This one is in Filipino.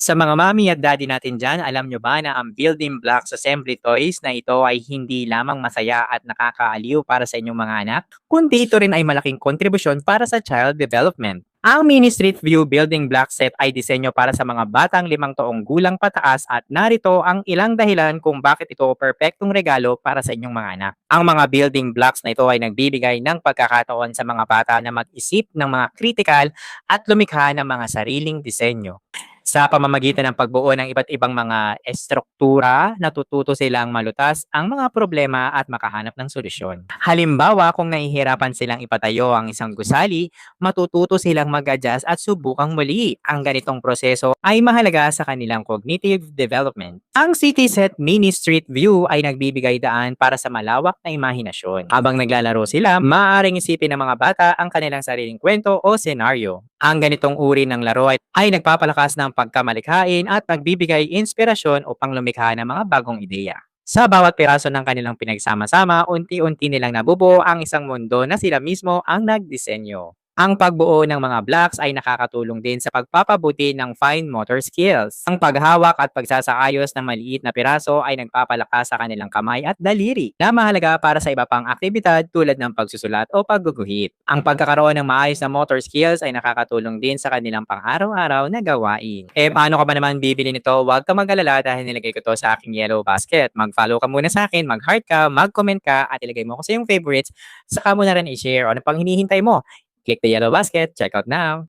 Sa mga mommy at daddy natin dyan, alam nyo ba na ang building blocks assembly toys na ito ay hindi lamang masaya at nakakaaliw para sa inyong mga anak, kundi ito rin ay malaking kontribusyon para sa child development. Ang Mini Street View Building Block Set ay disenyo para sa mga batang 5 taong gulang pataas at narito ang ilang dahilan kung bakit ito perpektong regalo para sa inyong mga anak. Ang mga building blocks na ito ay nagbibigay ng pagkakataon sa mga bata na mag-isip ng mga kritikal at lumikha ng mga sariling disenyo. Sa pamamagitan ng pagbuo ng iba't ibang mga estruktura, natututo silang malutas ang mga problema at makahanap ng solusyon. Halimbawa, kung nahihirapan silang ipatayo ang isang gusali, matututo silang mag-adjust at subukang muli. Ang ganitong proseso ay mahalaga sa kanilang cognitive development. Ang City Set Mini Street View ay nagbibigay daan para sa malawak na imahinasyon. Habang naglalaro sila, maaaring isipin ng mga bata ang kanilang sariling kwento o senaryo. Ang ganitong uri ng laro ay nagpapalakas ng pagkamalikhain at nagbibigay inspirasyon upang lumikha ng mga bagong ideya. Sa bawat piraso ng kanilang pinagsama-sama, unti-unti nilang nabubuo ang isang mundo na sila mismo ang nagdisenyo. Ang pagbuo ng mga blocks ay nakakatulong din sa pagpapabuti ng fine motor skills. Ang paghawak at pagsasaayos ng maliit na piraso ay nagpapalakas sa kanilang kamay at daliri na mahalaga para sa iba pang aktibidad tulad ng pagsusulat o pagguguhit. Ang pagkakaroon ng maayos na motor skills ay nakakatulong din sa kanilang pang-araw-araw na gawain. Paano ka ba naman bibili nito? Huwag ka mag-alala dahil nilagay ko to sa aking yellow basket. Mag-follow ka muna sa akin, mag-heart ka, mag-comment ka at ilagay mo ko sa iyong favorites. Saka mo na rin i-share. Ano pang hinihintay mo? Click the yellow basket. Check out now.